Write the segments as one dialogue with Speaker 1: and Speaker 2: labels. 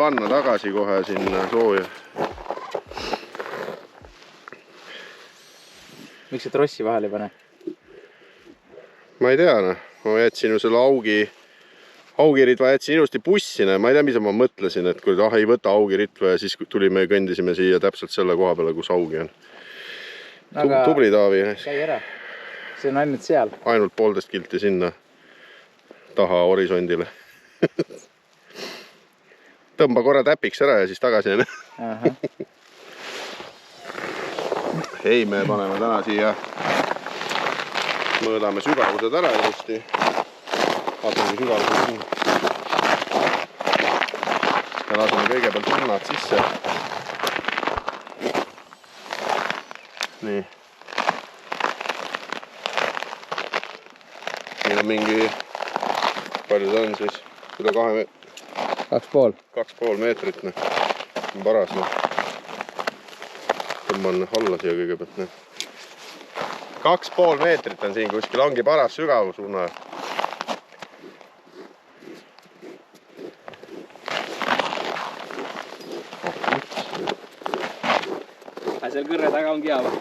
Speaker 1: panna tagasi kohe sinna sooja.
Speaker 2: Miks see trossi vahele ei pane?
Speaker 1: Ma ei tea, ma jätsin ju selle augiritva jätsin ilusti bussina ja ma ei tea, mis ma mõtlesin, et kui ei võta augiritva ja siis tulime ja kõndisime siia täpselt selle koha peale, kus augi on.
Speaker 2: Aga
Speaker 1: tubli Taavi.
Speaker 2: Käi ära. See on ainult seal.
Speaker 1: Ainult 1,5 kilti sinna taha horisondile. Tõmba korra täpiks ära ja siis tagasi. Ei, me paneme täna siia, mõõdame sügavused ära ilusti. Vaatame sügavused siin. Ja laseme kõigepealt hinnad sisse. Nii. Siin on mingi, palju ta on siis? Üle 2,5 meetrit. Paras. Tõmban alla siia kõigepealt. 2,5 meetrit on siin kuskil, ongi paras sügavus una.
Speaker 2: Aga seal kõrre taga ongi hea või?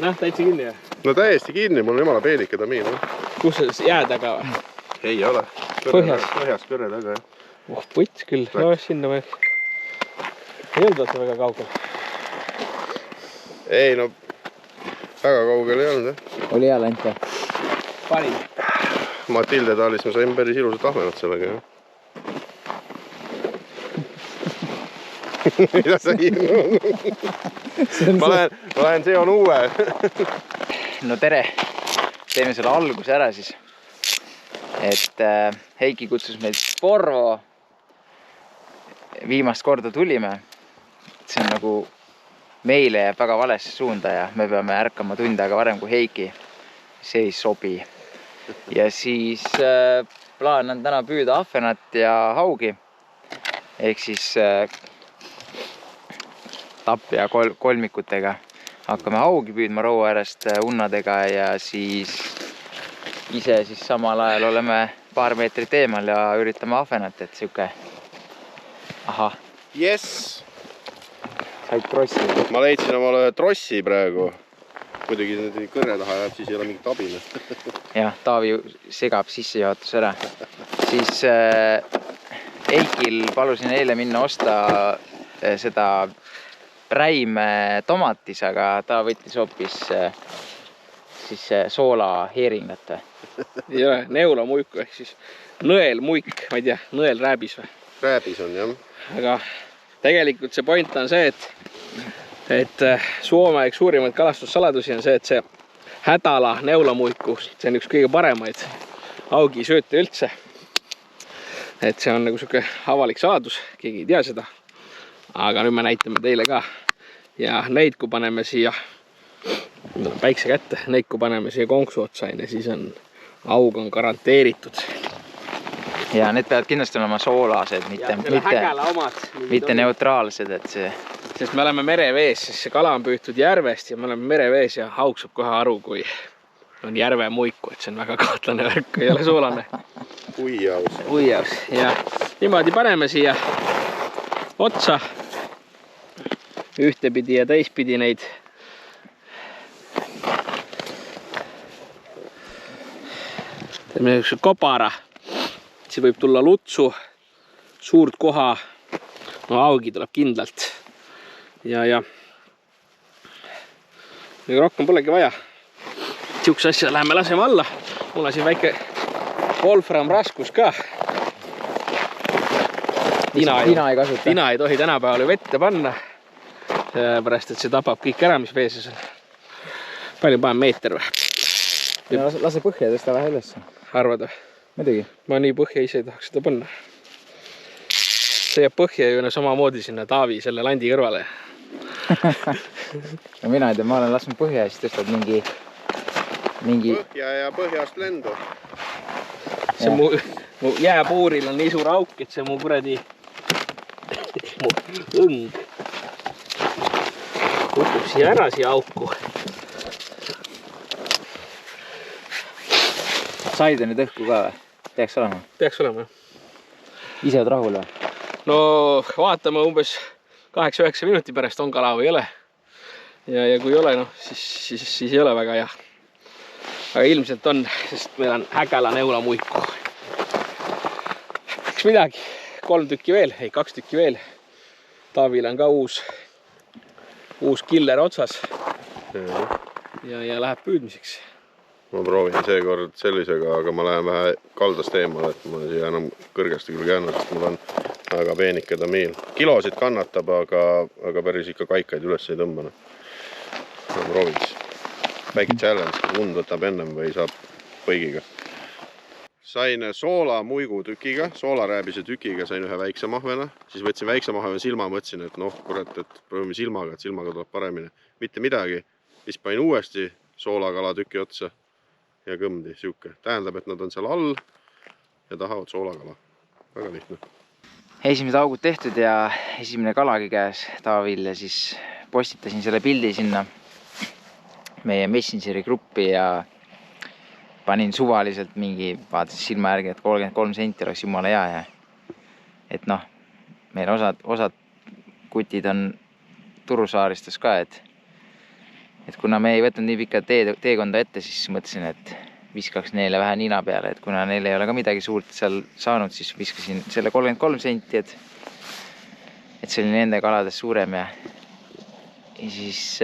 Speaker 2: Täitsa kinni või?
Speaker 1: No täiesti kinni, mul on jumala peelike tamiin.
Speaker 2: Kus see jää taga või?
Speaker 1: Ei ole. Põhjas kõrre taga, jah.
Speaker 2: Puts küll, no sinna või. Ei olnud see väga kaugel?
Speaker 1: Ei, no väga kaugel ei olnud, jah.
Speaker 2: Oli hea lent või? Parim.
Speaker 1: Matilde taalis ma sain päris ilusat ahvenat sellega, jah. Mida sa hirmu? Ma lähen, see on uue.
Speaker 2: No tere. Teeme selle alguse ära siis. Et Heiki kutsus meid Porvo. Viimast korda tulime. See on nagu meile jääb väga valesse suunda ja me peame ärkama tund aega varem kui Heiki. See ei sobi. Ja siis plaan on täna püüda ahvenat ja haugi. Ehk siis tapp ja kolmikutega. Hakkame haugi püüdma Raua äärest unnadega ja siis ise siis samal ajal oleme paar meetrit eemal ja üritame ahvenat, et siuke. Aha.
Speaker 1: Yes!
Speaker 2: Said trossi.
Speaker 1: Ma leidsin omale trossi praegu. Kuidagi kõrre taha jääb, siis ei ole mingit abina.
Speaker 2: Jah, Taavi segab sissejuhatus ära. Siis Eikil palusin eile minna osta seda präime tomatis, aga ta võttis hoopis siis soola heeringat.
Speaker 3: Ei ole, neulamuiku ehk siis nõelmuik, ma ei tea, nõelrääbis või?
Speaker 1: Rääbis on, jah.
Speaker 3: Aga tegelikult see point on see, et Soome üks suurimaid kalastussaladusi on see, et see hädala neulamuiku, see on üks kõige paremaid augisööte üldse. Et see on nagu siuke avalik saladus, keegi ei tea seda. Aga nüüd me näitame teile ka. Ja neid, kui paneme siia, päikse kätte, neid, kui paneme siia konksu otsaine, siis on aug on garanteeritud.
Speaker 2: Ja need peavad kindlasti olema soolased, mitte neutraalsed, et see.
Speaker 3: Sest me oleme merevees, sest see kala on püütud järvest ja me oleme merevees ja haug saab kohe aru, kui on järve muiku, et see on väga kahtlane värk, ei ole soolane. Uijaus. Ja niimoodi paneme siia otsa ühtepidi ja teistpidi neid teeme üks kopara. See võib tulla lutsu, suurt koha, no augi tuleb kindlalt ja rohkem polegi vaja. Siukse asja läheme laseme alla. Mul on siin väike Wolfram raskus ka. Tina ei tohi tänapäeval vette panna, pärast et see tapab kõik ära, mis veeses on. Palju panen meeter või?
Speaker 2: Lase põhja tõsta vähe ülesse.
Speaker 3: Arvad või?
Speaker 2: Midagi.
Speaker 3: Ma nii põhja ise ei tahaks seda panna. See jääb põhja ju samamoodi sinna Taavi selle landi kõrvale.
Speaker 2: No mina ei tea, ma olen lasknud põhja ja siis tõstad mingi...
Speaker 1: Põhja ja põhjast lendu.
Speaker 3: See mu jääpuuril on nii suur auk, et see mu kuradi mu õng kutub siia ära siia auku.
Speaker 2: said nüüd õhku ka või? Peaks olema?
Speaker 3: Peaks olema, jah.
Speaker 2: Ise oled rahul või?
Speaker 3: No vaatame umbes 8-9 minuti pärast on kala või ei ole. Ja kui ei ole, noh, siis ei ole väga hea. Aga ilmselt on, sest meil on Hägala neulamuiku. Eks midagi, 3 tükki veel, ei 2 tükki veel. Taavil on ka uus killer otsas. Ja läheb püüdmiseks.
Speaker 1: Ma proovin seekord sellisega, aga ma lähen vähe kaldast eemale, et ma siia enam kõrgesti küll käinud, sest mul on väga peenike tamiil. Kilosid kannatab, aga päris ikka kaikaid üles ei tõmbane. Ma proovin siis. Väike challenge, und võtab ennem või saab põigiga. Sain soolamuigu tükiga, soolarääbise tükiga sain ühe väikse mahvena. Siis võtsin väikse mahvena silma, mõtlesin, et noh, kurat, et proovime silmaga, et silmaga tuleb paremini. Mitte midagi. Siis panin uuesti soolakala tüki otsa ja kõmdi siuke. Tähendab, et nad on seal all ja tahavad soolakala. Väga lihtne.
Speaker 2: Esimesed augud tehtud ja esimene kalagi käes Taavil ja siis postitasin selle pildi sinna meie Messengeri gruppi ja panin suvaliselt mingi, vaatasin silma järgi, et 33 senti oleks jumala hea ja et noh, meil osad kutid on Turusaaristes ka, et kuna me ei võtnud nii pikka teekonda ette, siis mõtlesin, et viskaks neile vähe nina peale, et kuna neil ei ole ka midagi suurt seal saanud, siis viskasin selle 33 senti, et see oli nende kalades suurem ja siis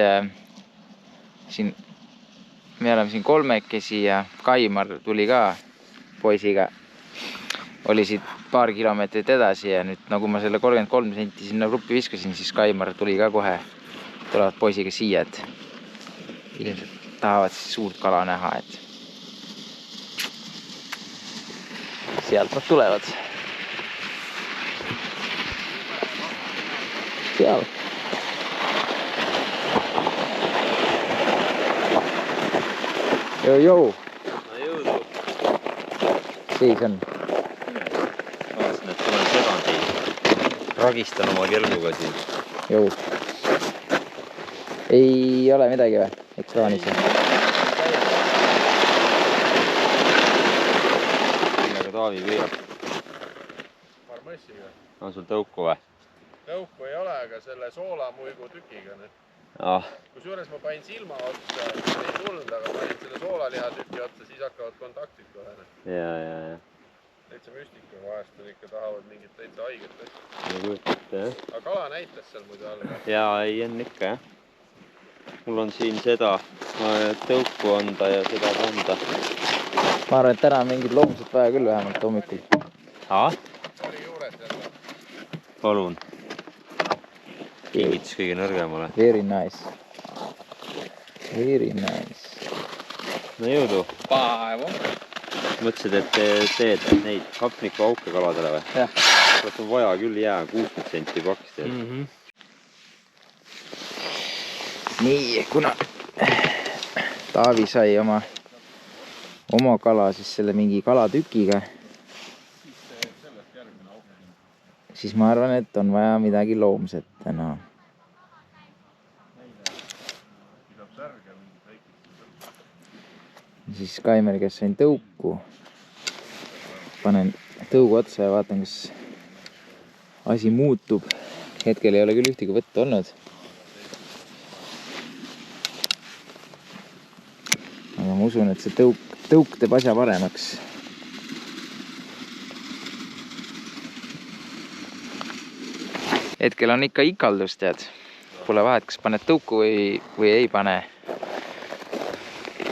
Speaker 2: me oleme siin kolmekesi ja Kaimar tuli ka poisiga, oli siit paar kilomeetrit edasi ja nüüd nagu ma selle 33 senti sinna gruppi viskasin, siis Kaimar tuli ka kohe, tulevad poisiga siia, et ilmselt tahavad siis suurt kala näha, et sealt nad tulevad. Seal. Jou.
Speaker 4: No jõudu.
Speaker 2: Seis on.
Speaker 4: Vaatasin, et tulen segandi. Ragistan oma kelguga siin.
Speaker 2: Jou. Ei ole midagi või? Ekraanis.
Speaker 4: Millega Taavi püüab?
Speaker 1: Parmassiga.
Speaker 4: On sul tõuku või?
Speaker 1: Tõuku ei ole, aga selle soolamuigu tükiga.
Speaker 4: Ah,
Speaker 1: Kusjuures ma panin silma otsa, ei tulnud, aga panin selle soolaliha tüki otsa, siis hakkavad kontaktid kohe.
Speaker 4: ja.
Speaker 1: Täitsa müstika, vahest on ikka tahavad mingit täitsa haiget asja.
Speaker 4: Ma kujutate, jah?
Speaker 1: Aga kala näitas seal muidu all.
Speaker 4: Jaa, ei on ikka, jah. Mul on siin seda tõuku anda ja seda kanda.
Speaker 2: Ma arvan, et täna on mingid loomsed vaja küll vähemalt hommikul.
Speaker 1: Oli juures jälle.
Speaker 4: Palun. Kingitus kõige nõrgemale.
Speaker 2: Very nice. Very nice.
Speaker 4: No jõudu.
Speaker 3: Paevu.
Speaker 4: Mõtlesid, et teed neid hapniku auke kaladele või?
Speaker 3: Jah.
Speaker 4: Kas on vaja küll jää 60 senti paks teed?
Speaker 2: Nii, kuna Taavi sai oma kala siis selle mingi kalatükiga, siis ma arvan, et on vaja midagi loomset täna. Siis Kaimar, kes sain tõuku, panen tõugu otsa ja vaatan, kas asi muutub. Hetkel ei ole küll ühtegi võtta olnud. Aga ma usun, et see tõuk teeb asja paremaks. Hetkel on ikka ikaldus, tead. Pole vahet, kas paned tõuku või ei pane.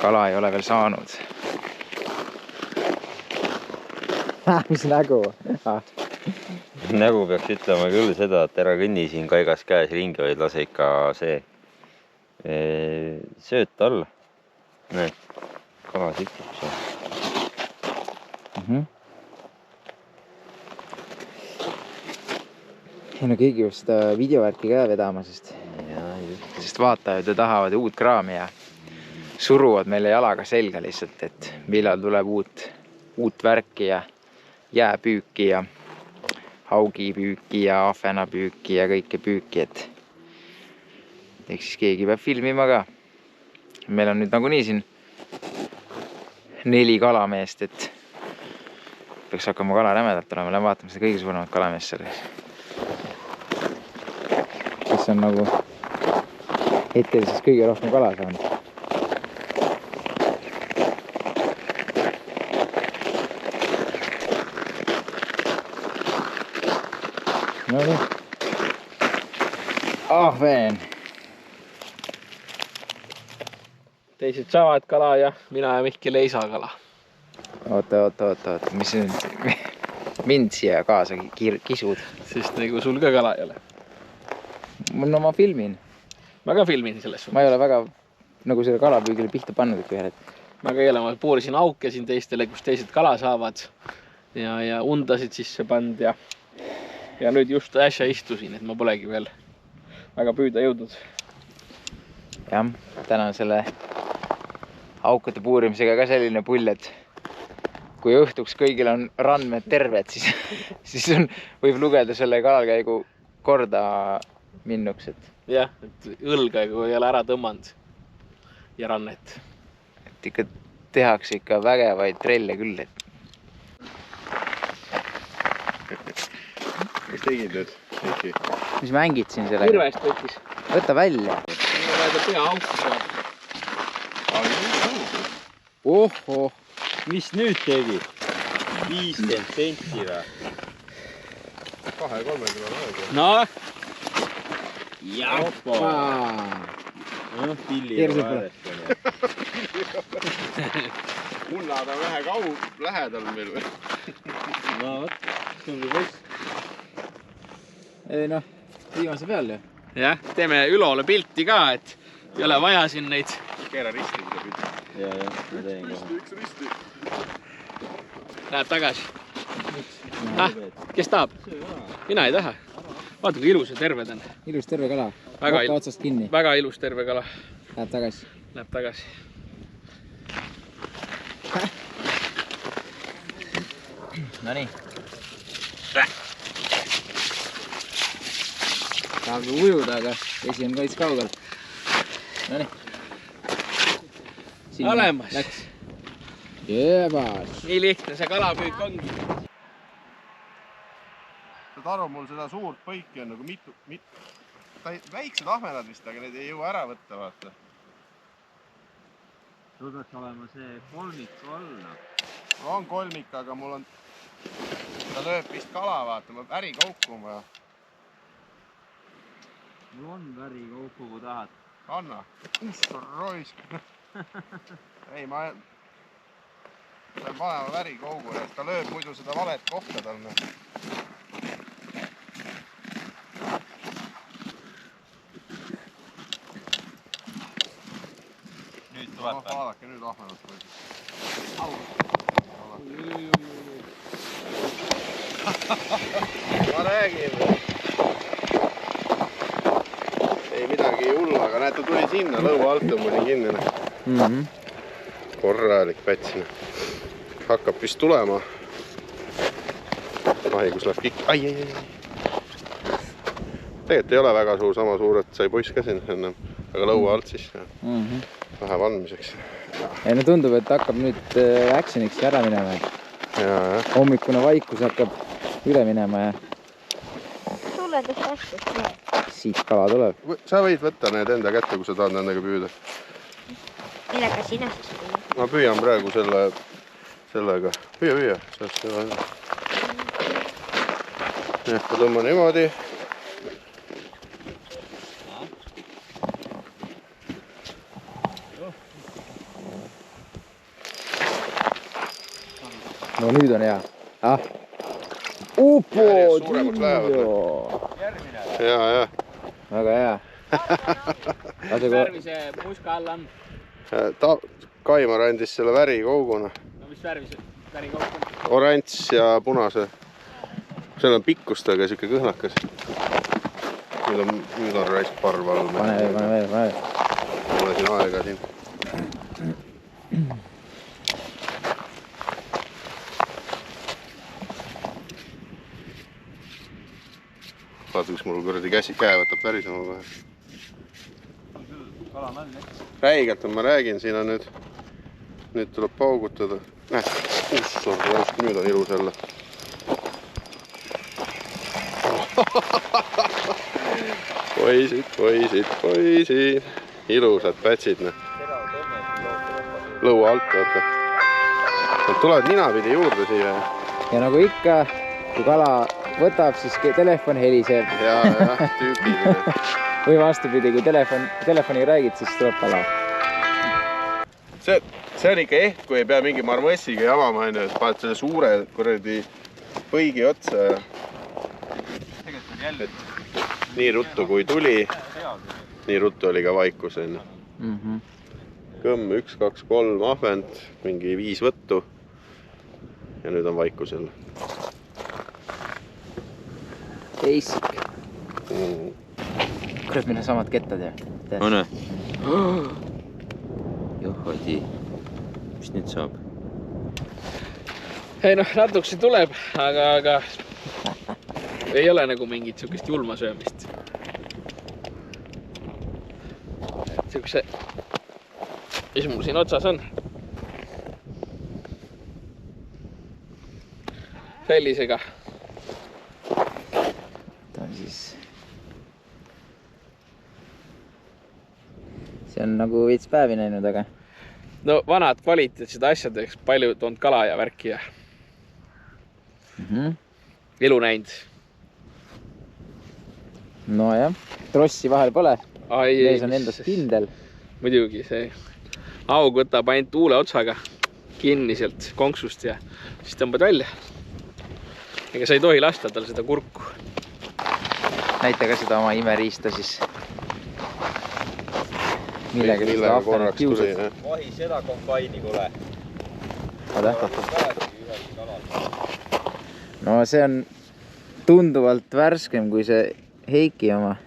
Speaker 2: Kala ei ole veel saanud. Mis nägu?
Speaker 4: Nägu peaks ütlema küll seda, et ära kõnni siin kaigas käes ringi, vaid lase ikka see sööt alla. Näed, kala sikub seal.
Speaker 2: Ei no keegi peab seda videovärki ka vedama, sest vaatajad ju tahavad uut kraami ja suruvad meile jalaga selga lihtsalt, et millal tuleb uut värki ja jääpüüki ja haugipüüki ja ahvenapüüki ja kõike püüki, et eks siis keegi peab filmima ka. Meil on nüüd nagunii siin 4 kalameest, et peaks hakkama kala rämedalt olema. Lähen vaatame seda kõige suuremat kalameest selles. Kes on nagu hetkel siis kõige rohkem kala saanud. No nii. Ahven.
Speaker 3: Teised saavad kala ja mina ja Mihkel ei saa kala.
Speaker 2: Oota. Mis nüüd mind siia kaasa kisud?
Speaker 3: Sest nagu sul ka kala ei ole.
Speaker 2: No ma filmin.
Speaker 3: Ma ka filmin selles suhtes.
Speaker 2: Ma ei ole väga nagu selle kalapüügile pihta pannud ühel hetkel.
Speaker 3: Ma ka eile puurisin auke siin teistele, kus teised kala saavad. Ja undasid sisse pand ja nüüd just äsja istusin, et ma polegi veel väga püüda jõudnud.
Speaker 2: Jah, täna on selle aukade puurimisega ka selline pull, et kui õhtuks kõigil on randmed terved, siis võib lugeda selle kalalkäigu korda minnuks.
Speaker 3: Jah, et õlga ei ole ära tõmmanud ja rannet.
Speaker 2: Et ikka tehakse ikka vägevaid trelle küll.
Speaker 1: Mis tegid nüüd?
Speaker 2: Mis mängid siin sellega?
Speaker 3: Kirvest võttis.
Speaker 2: Võta välja.
Speaker 3: Minu vaja pea auku saab.
Speaker 2: Ohoh.
Speaker 4: Mis nüüd tegi? 50 senti või?
Speaker 1: 2-3 kilo aega.
Speaker 3: No.
Speaker 4: Jappa! No, pilliga vaadestan.
Speaker 1: Mullad on vähe lähedal meil või?
Speaker 4: No, võt, tundub võiks.
Speaker 2: Ei noh, viimase peal ju.
Speaker 3: Jah, teeme Ülole pilti ka, et ei ole vaja siin neid.
Speaker 1: Keera risti, mida pidi.
Speaker 4: Ja, ma teen kohe.
Speaker 1: Üks risti.
Speaker 3: Läheb tagasi. Kes tahab? Mina ei taha. Vaata, kui ilus ja terved on.
Speaker 2: Ilus terve kala.
Speaker 3: Väga
Speaker 2: Kokka otsast kinni.
Speaker 3: Väga ilus terve kala.
Speaker 2: Läheb tagasi.
Speaker 3: Läheb tagasi.
Speaker 2: No nii. Tahab ju ujuda, aga vesi on kaits kaugel. No nii.
Speaker 3: Olemas.
Speaker 2: Läks. Jebas.
Speaker 3: Nii lihtne see kalapüük ongi.
Speaker 1: Saad aru, mul seda suurt põiki on nagu mitu väiksed ahvenad vist, aga need ei jõua ära võtta, vaata.
Speaker 4: Sul peaks olema see kolmik olla.
Speaker 1: On kolmik, aga mul on... Ta lööb vist kala, vaata, ma värikauku on vaja.
Speaker 4: Mul on värikauku, kui tahad.
Speaker 1: Anna. Roisk. Ei, ma... Pean panema värikaugu, et ta lööb muidu seda valet kohta tal.
Speaker 4: Nüüd tuleb.
Speaker 1: Vaadake nüüd ahvenat või. Ma räägin. Ei midagi hull, aga näed, ta tuli sinna, lõua alt on mul nii kinnine. Korralik pätsina. Hakkab vist tulema. Haigus läheb kikk. Ai. Tegelikult ei ole väga suur, sama suur, et sai poiss ka siin enne. Aga lõua alt siis. Läheb andmiseks.
Speaker 2: Ei no tundub, et hakkab nüüd actioniks ära minema. Hommikune vaikus hakkab üle minema ja...
Speaker 5: Tuleb hästi.
Speaker 2: Siit kala tuleb.
Speaker 1: Sa võid võtta need enda kätte, kui sa tahad nendega püüda.
Speaker 5: Millega sina siis püüa?
Speaker 1: Ma püüan praegu sellega. Püüa. Ma tõmban niimoodi.
Speaker 2: No nüüd on hea. Upo!
Speaker 1: Suuremaks lähevad. Ja.
Speaker 2: Väga hea.
Speaker 3: Värvi see muska all on?
Speaker 1: Kaimar andis selle värikouguna.
Speaker 3: No mis värvi see värikoug on?
Speaker 1: Oranž ja punase. Seal on pikkustega siuke kõhnakas. Nüüd on raisk parv all.
Speaker 2: Pane veel.
Speaker 1: Mul siin aega siin. Vaata, kus mul kuradi käe võtab värisema kohe. Räigelt on, ma räägin, siin on nüüd nüüd tuleb paugutada. Nüüd on ilus jälle. Poisid. Ilusad pätsid. Lõua alt, vaata. Nad tulevad ninapidi juurde siia.
Speaker 2: Ja nagu ikka, kui kala võtab, siis telefon heliseb.
Speaker 1: Ja, tüüpiline.
Speaker 2: Või vastupidi, kui telefoniga räägid, siis tuleb kala.
Speaker 1: See on ikka kui ei pea mingi marmossiga jamama, et paned selle suure kuradi põigi otsa ja nii ruttu kui tuli, nii ruttu oli ka vaikus. Kõmm 1, 2, 3 ahvend, mingi 5 võttu ja nüüd on vaikus jälle.
Speaker 2: Basic. Kurat, meil on samad kettad ja.
Speaker 4: Anne. Johhadi. Mis nüüd saab?
Speaker 3: Ei noh, natukese tuleb, aga ei ole nagu mingit sihukest julma söömist. Sihukese, mis mul siin otsas on? Sellisega.
Speaker 2: Ta on siis... See on nagu veits päevi näinud, aga...
Speaker 3: No vanad kvaliteetsed asjadeks, palju toonud kala ja värki ja elu näinud.
Speaker 2: No jah, trossi vahel pole. Mees on endast
Speaker 3: mis...
Speaker 2: kindel.
Speaker 3: Muidugi see aug võtab ainult tuule otsaga kinni sealt konksust ja siis tõmbad välja. Ega sa ei tohi lasta tal seda kurku.
Speaker 2: Näita ka seda oma imeriista siis. Millega seda ahvenet kiusad.
Speaker 4: Vahi seda kombaini, kule.
Speaker 2: No see on tunduvalt värskem kui see Heiki oma.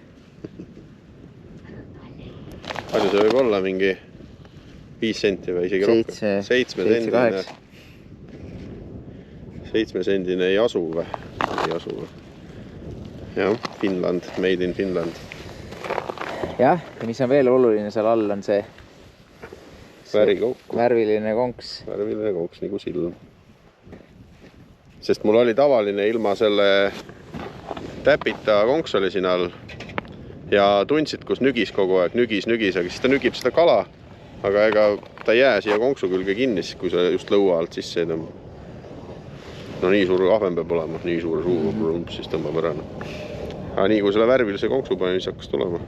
Speaker 1: Palju see võib olla? Mingi 5 senti või isegi rohkem? 7 sendine ei asu või? Jah, Finland, made in Finland.
Speaker 2: Jah, ja mis on veel oluline seal all on see värviline konks.
Speaker 1: Värviline konks nagu silm. Sest mul oli tavaline ilma selle täpita konks oli siin all ja tundsid, kus nügis kogu aeg, nügis, aga siis ta nügib seda kala, aga ega ta ei jää siia konksu külge kinni, kui sa just lõua alt sisse ei tõmba. No nii suur ahven peab olema, nii suur suu, siis tõmbab ära. Aga nii kui selle värvilise konksu panen, siis hakkas tulema.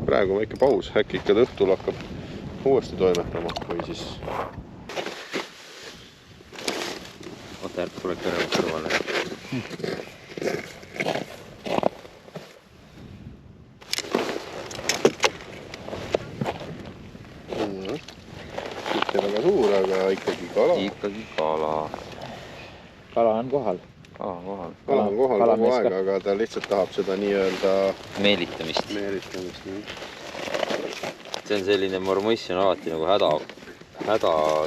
Speaker 1: Praegu on väike paus, äkki ikka õhtul hakkab uuesti toimetama või siis...
Speaker 4: Oota, järg tuleb kõrvale.
Speaker 1: Mitte väga suur, aga ikkagi kala.
Speaker 4: Ikkagi kala.
Speaker 2: Kala on kohal.
Speaker 1: Kala on kohal kogu aeg, aga ta lihtsalt tahab seda nii-öelda...
Speaker 4: Meelitamist. See on selline mormoss on alati nagu häda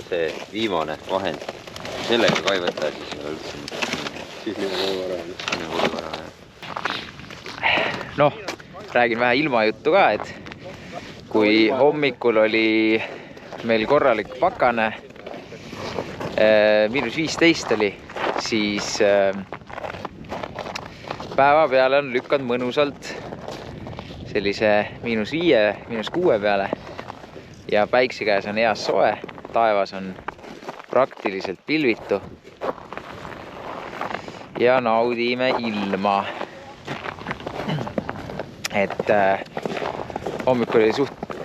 Speaker 4: see viimane vahend. Sellega ka ei võta ja siis on üldse...
Speaker 1: Siis nii võivara.
Speaker 2: Noh, räägin vähe ilmajuttu ka, et kui hommikul oli meil korralik pakane, -15 oli, siis päeva peale on lükanud mõnusalt sellise -5, -6 peale ja päikse käes on heas soe, taevas on praktiliselt pilvitu ja naudime ilma. Et hommikul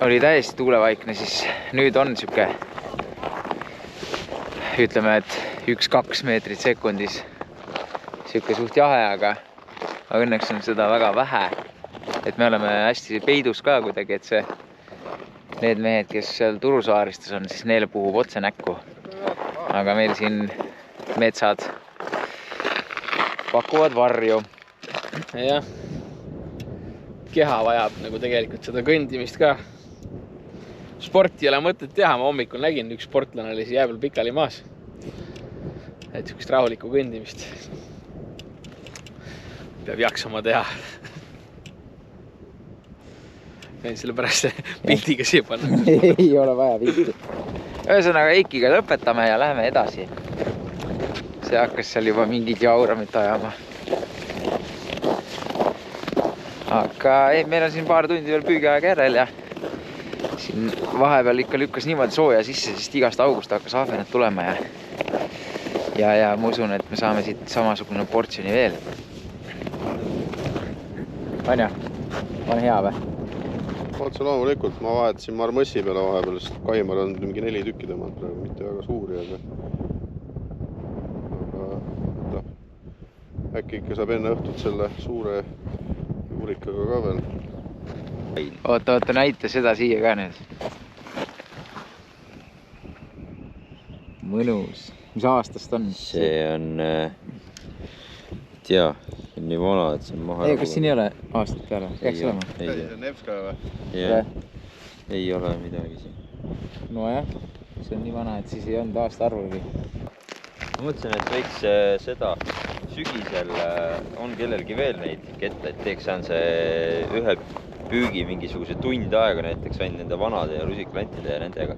Speaker 2: oli täiesti tuulevaikne, siis nüüd on siuke, ütleme, et 1-2 meetrit sekundis siuke suht jahe, aga õnneks on seda väga vähe. Et me oleme hästi peidus ka kuidagi, et need mehed, kes seal Turusaaristes on, siis neile puhub otse näkku. Aga meil siin metsad pakuvad varju.
Speaker 3: Jah. Keha vajab nagu tegelikult seda kõndimist ka. Sporti ei ole mõtet teha, ma hommikul nägin, üks sportlane oli jää peal pikali maas. Et sihukest rahulikku kõndimist peab jaksama teha. Võin selle pärast pildiga siia panna.
Speaker 2: Ei ole vaja pildi. ühesõnaga Heikiga lõpetame ja läheme edasi. See hakkas seal juba mingit jauramit ajama. Aga ei, meil on siin paar tundi veel püügiaega järel ja siin vahepeal ikka lükkas niimoodi sooja sisse, sest igast august hakkas ahvened tulema ja ma usun, et me saame siit samasugune portsjoni veel. Anja, on hea või?
Speaker 1: Otse loomulikult, ma vahetasin marmõssi peale vahepeal, sest Kaimar on mingi 4 tükki tõmmanud praegu, mitte väga suuri, aga äkki ikka saab enne õhtut selle suure juurikaga ka veel.
Speaker 2: Oota, näita seda siia ka nüüd. Mõnus. Mis aastast on?
Speaker 4: See on, tea, nii vana, et see on maha.
Speaker 2: Ei, kas siin ei ole aastat peale? Jääks olema?
Speaker 1: See on Nevska või?
Speaker 4: Jah, ei ole midagi siin.
Speaker 2: No jah, see on nii vana, et siis ei olnud aasta arvugi.
Speaker 4: Ma mõtlesin, et võiks seda sügisel on kellelgi veel neid kette, et teeks on see ühe püügi mingisuguse tund aega näiteks ainult nende vanade ja rusiklantide ja nendega.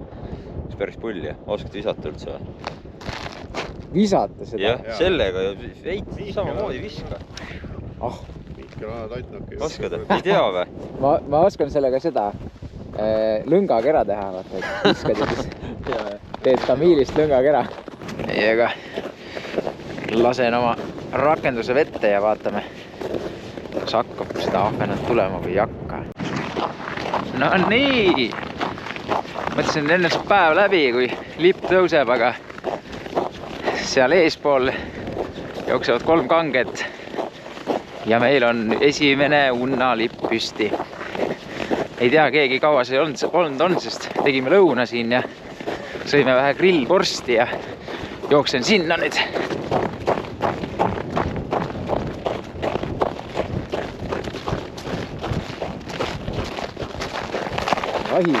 Speaker 4: Üks päris pull ja oskad visata üldse või?
Speaker 2: Visata seda?
Speaker 4: Jah, sellega veits samamoodi viska.
Speaker 2: Ah,
Speaker 4: oskad, ei tea või?
Speaker 2: ma oskan sellega seda lõngakera teha, vaata, et viskad ja siis teed tamiilist lõngakera. Meiega lasen oma rakenduse vette ja vaatame, kas hakkab seda ahvenat tulema või ei hakka. No nii! Mõtlesin enne see päev läbi, kui lipp tõuseb, aga seal eespool jooksevad 3 kanget ja meil on esimene unnalipp püsti. Ei tea, keegi kaua see olnud on, sest tegime lõuna siin ja sõime vähe grillvorsti ja jooksen sinna nüüd. Ahi.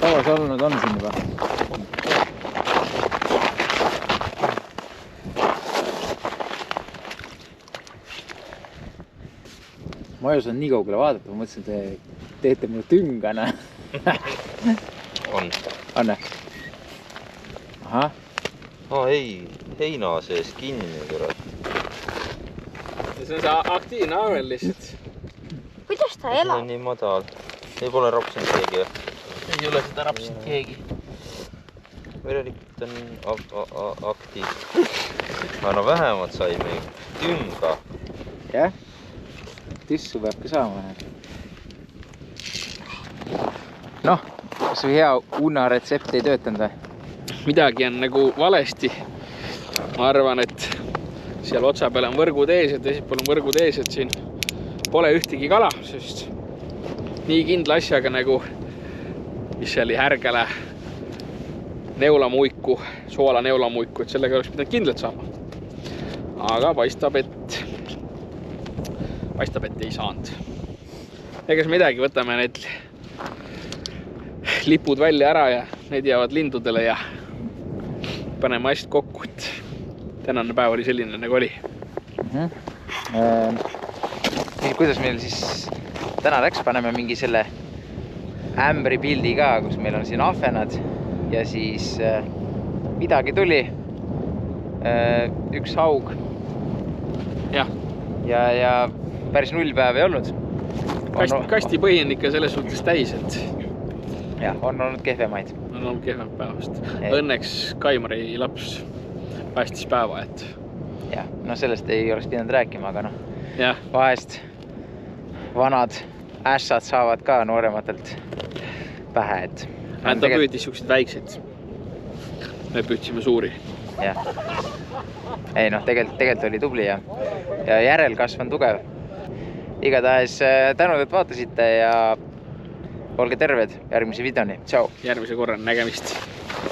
Speaker 2: Kaua see olnud on siin juba? Ma ei osanud nii kaugele vaadata, ma mõtlesin, et te teete mulle tüngana.
Speaker 4: On.
Speaker 2: Anne? Ahah.
Speaker 4: Ei, heina sees kinni, kurat.
Speaker 3: See on see aktiivne ahven lihtsalt.
Speaker 5: Kuidas ta
Speaker 4: See
Speaker 5: elab?
Speaker 4: on nii madal. Ei pole rapsinud keegi või?
Speaker 2: Ei ole seda rapsinud keegi.
Speaker 4: Järelikult on aktiiv. Aga no vähemalt saime tünga.
Speaker 2: Jah? Tissu peab ka saama. Noh, kas või hea unna retsept ei töötanud või?
Speaker 3: Midagi on nagu valesti. Ma arvan, et seal otsa peal on võrgud ees ja teiselt pool on võrgud ees, et siin pole ühtegi kala, sest nii kindla asjaga nagu, mis seal oli härgele neulamuiku, soola neulamuiku, et sellega oleks pidanud kindlalt saama. Aga paistab, et ei saanud. Egas midagi, võtame need lipud välja ära ja need jäävad lindudele ja paneme asjad kokku, et tänane päev oli selline, nagu oli.
Speaker 2: Kuidas meil siis täna läks? Paneme mingi selle ämbri pildi ka, kus meil on siin ahvenad ja siis midagi tuli. Üks haug.
Speaker 3: Jah.
Speaker 2: Ja päris nullpäev ei olnud.
Speaker 3: Kastipõhi on ikka selles suhtes täis, et
Speaker 2: jah, on olnud kehvemaid.
Speaker 3: on olnud kehvem päevast. Õnneks Kaimari laps päästis päeva, et
Speaker 2: jah, no sellest ei oleks pidanud rääkima, aga noh,
Speaker 3: jah.
Speaker 2: Vahest vanad ässad saavad ka noorematelt pähe, et
Speaker 3: Ta püüdis siukseid väikseid. Me püüdsime suuri.
Speaker 2: jah. Ei noh, tegelikult oli tubli ja järelkasv on tugev. Igatahes tänud, et vaatasite ja olge terved järgmise videoni. Tšau!
Speaker 3: Järgmise korra nägemist.